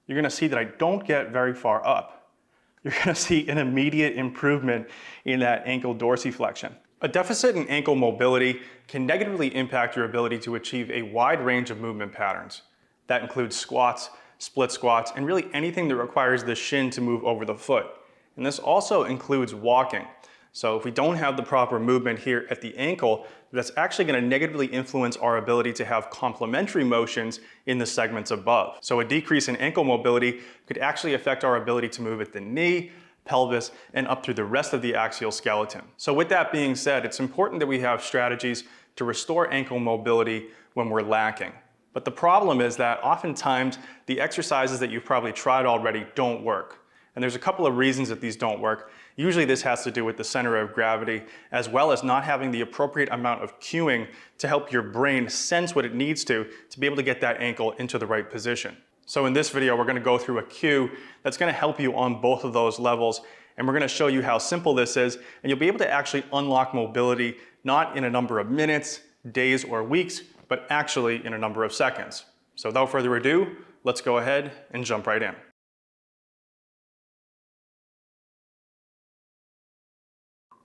you're gonna see that I don't get very far up. You're gonna see an immediate improvement in that ankle dorsiflexion. A deficit in ankle mobility can negatively impact your ability to achieve a wide range of movement patterns. That includes squats, split squats, and really anything that requires the shin to move over the foot. And this also includes walking. So if we don't have the proper movement here at the ankle, that's actually going to negatively influence our ability to have complementary motions in the segments above. So a decrease in ankle mobility could actually affect our ability to move at the knee, pelvis, and up through the rest of the axial skeleton. So with that being said, it's important that we have strategies to restore ankle mobility when we're lacking. But the problem is that oftentimes the exercises that you've probably tried already don't work. And there's a couple of reasons that these don't work. Usually this has to do with the center of gravity, as well as not having the appropriate amount of cueing to help your brain sense what it needs to be able to get that ankle into the right position. So in this video, we're gonna go through a cue that's gonna help you on both of those levels. And we're gonna show you how simple this is, and you'll be able to actually unlock mobility, not in a number of minutes, days, or weeks, but actually in a number of seconds. So without further ado, let's go ahead and jump right in.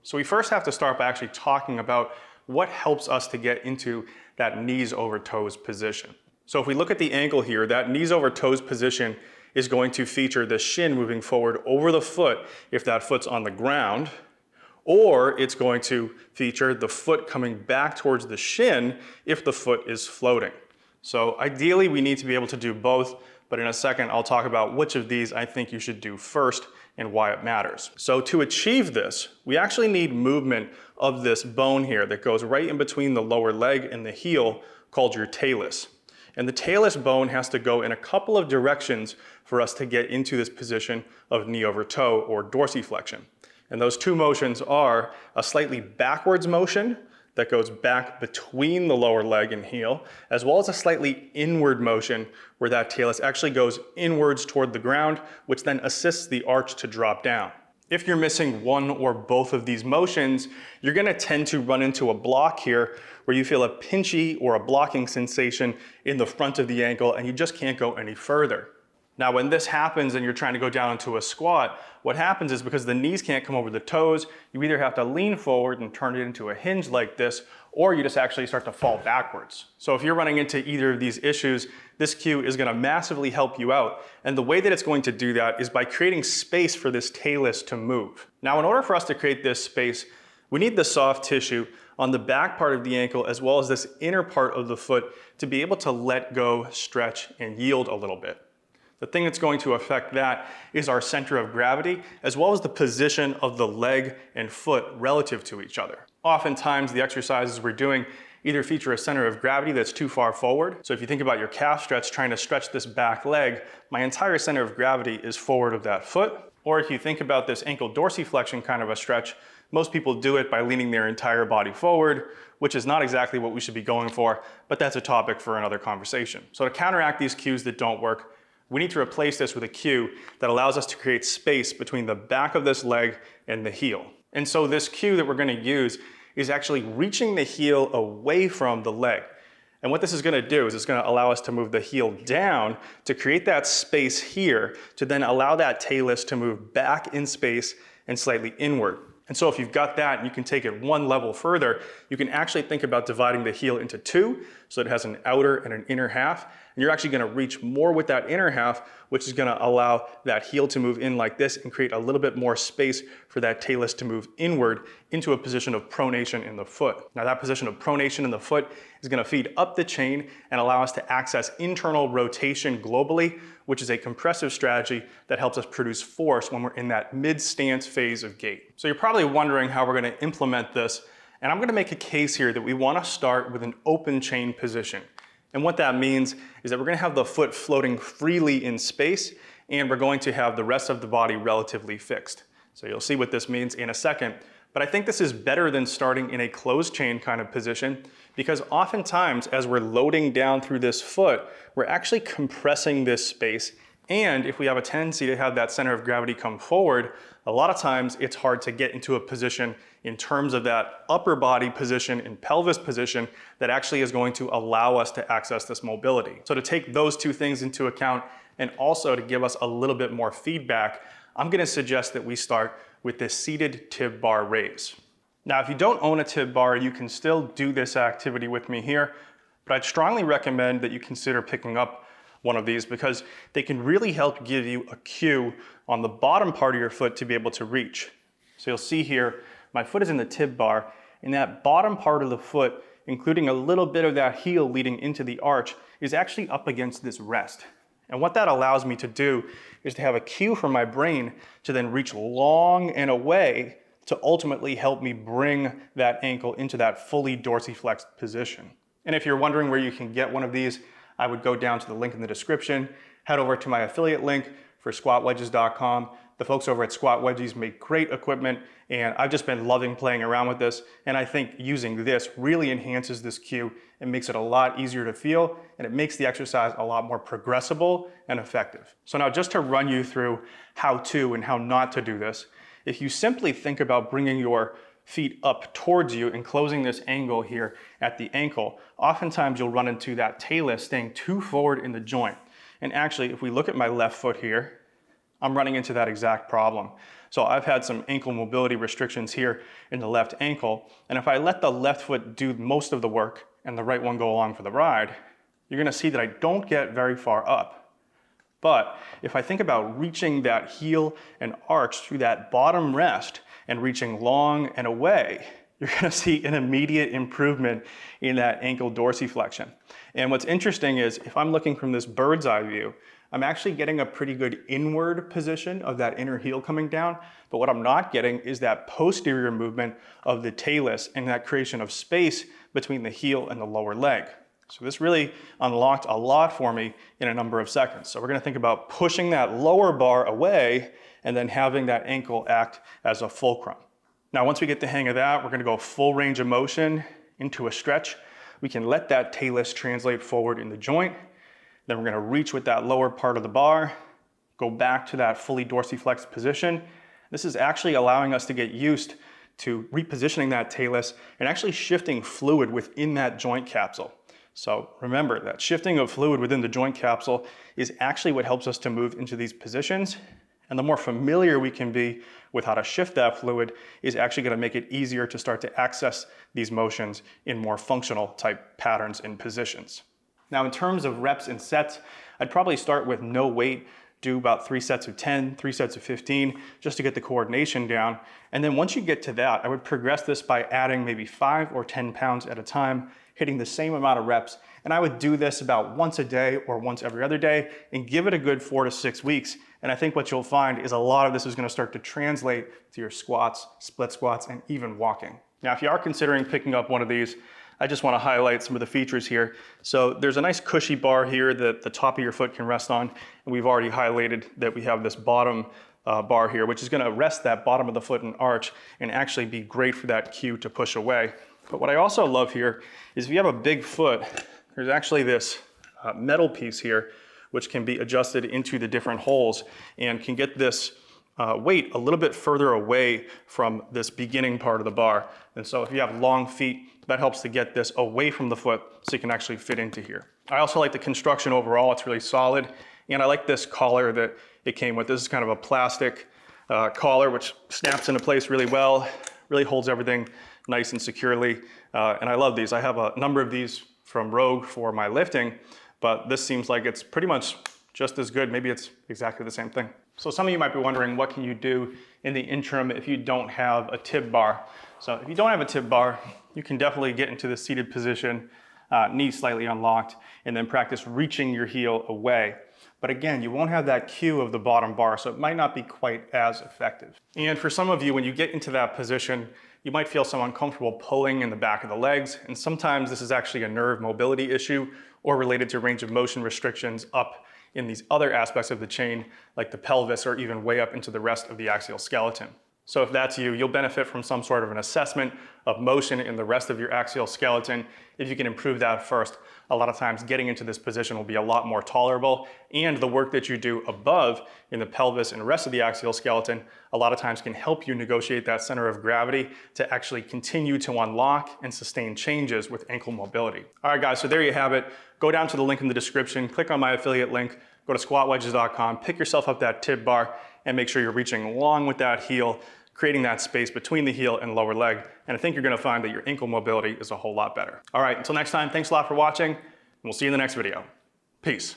So we first have to start by actually talking about what helps us to get into that knees over toes position. So if we look at the ankle here, that knees over toes position is going to feature the shin moving forward over the foot if that foot's on the ground, or it's going to feature the foot coming back towards the shin if the foot is floating. So ideally we need to be able to do both, but in a second I'll talk about which of these I think you should do first and why it matters. So to achieve this, we actually need movement of this bone here that goes right in between the lower leg and the heel, called your talus. And the talus bone has to go in a couple of directions for us to get into this position of knee over toe or dorsiflexion. And those two motions are a slightly backwards motion that goes back between the lower leg and heel, as well as a slightly inward motion where that talus actually goes inwards toward the ground, which then assists the arch to drop down. If you're missing one or both of these motions, you're gonna tend to run into a block here where you feel a pinchy or a blocking sensation in the front of the ankle and you just can't go any further. Now, when this happens and you're trying to go down into a squat, what happens is because the knees can't come over the toes, you either have to lean forward and turn it into a hinge like this, or you just actually start to fall backwards. So if you're running into either of these issues, this cue is gonna massively help you out. And the way that it's going to do that is by creating space for this talus to move. Now, in order for us to create this space, we need the soft tissue on the back part of the ankle as well as this inner part of the foot to be able to let go, stretch, and yield a little bit. The thing that's going to affect that is our center of gravity, as well as the position of the leg and foot relative to each other. Oftentimes, the exercises we're doing either feature a center of gravity that's too far forward. So if you think about your calf stretch, trying to stretch this back leg, my entire center of gravity is forward of that foot. Or if you think about this ankle dorsiflexion kind of a stretch, most people do it by leaning their entire body forward, which is not exactly what we should be going for, but that's a topic for another conversation. So to counteract these cues that don't work, we need to replace this with a cue that allows us to create space between the back of this leg and the heel. And so this cue that we're going to use is actually reaching the heel away from the leg. And what this is going to do is it's going to allow us to move the heel down to create that space here to then allow that talus to move back in space and slightly inward. And so if you've got that and you can take it one level further, you can actually think about dividing the heel into two so it has an outer and an inner half. And you're actually going to reach more with that inner half, which is going to allow that heel to move in like this and create a little bit more space for that talus to move inward into a position of pronation in the foot. Now that position of pronation in the foot is going to feed up the chain and allow us to access internal rotation globally, which is a compressive strategy that helps us produce force when we're in that mid-stance phase of gait. So you're probably wondering how we're going to implement this, and I'm going to make a case here that we want to start with an open chain position. And what that means is that we're going to have the foot floating freely in space, and we're going to have the rest of the body relatively fixed. So you'll see what this means in a second. But I think this is better than starting in a closed chain kind of position, because oftentimes as we're loading down through this foot, we're actually compressing this space. And if we have a tendency to have that center of gravity come forward, a lot of times it's hard to get into a position in terms of that upper body position and pelvis position that actually is going to allow us to access this mobility. So to take those two things into account and also to give us a little bit more feedback, I'm gonna suggest that we start with this seated tib bar raise. Now, if you don't own a tib bar, you can still do this activity with me here, but I'd strongly recommend that you consider picking up one of these because they can really help give you a cue on the bottom part of your foot to be able to reach. So you'll see here, my foot is in the tib bar, and that bottom part of the foot, including a little bit of that heel leading into the arch, is actually up against this rest. And what that allows me to do is to have a cue from my brain to then reach long and away to ultimately help me bring that ankle into that fully dorsiflexed position. And if you're wondering where you can get one of these, I would go down to the link in the description, head over to my affiliate link for squatwedgiez.com. The folks over at Squat Wedgiez make great equipment, and I've just been loving playing around with this, and I think using this really enhances this cue and makes it a lot easier to feel, and it makes the exercise a lot more progressible and effective. So now just to run you through how to and how not to do this, if you simply think about bringing your feet up towards you and closing this angle here at the ankle, oftentimes you'll run into that talus staying too forward in the joint. And actually, if we look at my left foot here, I'm running into that exact problem. So I've had some ankle mobility restrictions here in the left ankle, and if I let the left foot do most of the work and the right one go along for the ride, you're gonna see that I don't get very far up. But if I think about reaching that heel and arch through that bottom rest and reaching long and away, you're gonna see an immediate improvement in that ankle dorsiflexion. And what's interesting is if I'm looking from this bird's eye view, I'm actually getting a pretty good inward position of that inner heel coming down, but what I'm not getting is that posterior movement of the talus and that creation of space between the heel and the lower leg. So this really unlocked a lot for me in a number of seconds. So we're gonna think about pushing that lower bar away and then having that ankle act as a fulcrum. Now, once we get the hang of that, we're gonna go full range of motion into a stretch. We can let that talus translate forward in the joint. Then we're gonna reach with that lower part of the bar, go back to that fully dorsiflexed position. This is actually allowing us to get used to repositioning that talus and actually shifting fluid within that joint capsule. So remember that shifting of fluid within the joint capsule is actually what helps us to move into these positions. And the more familiar we can be with how to shift that fluid is actually gonna make it easier to start to access these motions in more functional type patterns and positions. Now, in terms of reps and sets, I'd probably start with no weight, do about 3 sets of 10, 3 sets of 15, just to get the coordination down. And then once you get to that, I would progress this by adding maybe 5 or 10 pounds at a time, hitting the same amount of reps. And I would do this about once a day or once every other day and give it a good 4 to 6 weeks. And I think what you'll find is a lot of this is gonna start to translate to your squats, split squats, and even walking. Now, if you are considering picking up one of these, I just want to highlight some of the features here. So there's a nice cushy bar here that the top of your foot can rest on. And we've already highlighted that we have this bottom bar here, which is going to rest that bottom of the foot and arch and actually be great for that cue to push away. But what I also love here is if you have a big foot, there's actually this metal piece here, which can be adjusted into the different holes and can get this weight a little bit further away from this beginning part of the bar. And so if you have long feet, that helps to get this away from the foot so you can actually fit into here. I also like the construction overall, it's really solid. And I like this collar that it came with. This is kind of a plastic collar which snaps into place really well, really holds everything nice and securely. And I love these. I have a number of these from Rogue for my lifting, but this seems like it's pretty much just as good. Maybe it's exactly the same thing. So some of you might be wondering, what can you do in the interim if you don't have a tib bar? So if you don't have a tib bar, you can definitely get into the seated position, knees slightly unlocked, and then practice reaching your heel away. But again, you won't have that cue of the bottom bar, so it might not be quite as effective. And for some of you, when you get into that position, you might feel some uncomfortable pulling in the back of the legs, and sometimes this is actually a nerve mobility issue or related to range of motion restrictions up in these other aspects of the chain, like the pelvis or even way up into the rest of the axial skeleton. So if that's you, you'll benefit from some sort of an assessment of motion in the rest of your axial skeleton. If you can improve that first, a lot of times getting into this position will be a lot more tolerable, and the work that you do above in the pelvis and the rest of the axial skeleton a lot of times can help you negotiate that center of gravity to actually continue to unlock and sustain changes with ankle mobility. All right guys, so there you have it. Go down to the link in the description, click on my affiliate link, go to squatwedgiez.com, pick yourself up that tib bar, and make sure you're reaching long with that heel, creating that space between the heel and lower leg. And I think you're gonna find that your ankle mobility is a whole lot better. All right, until next time, thanks a lot for watching, and we'll see you in the next video. Peace.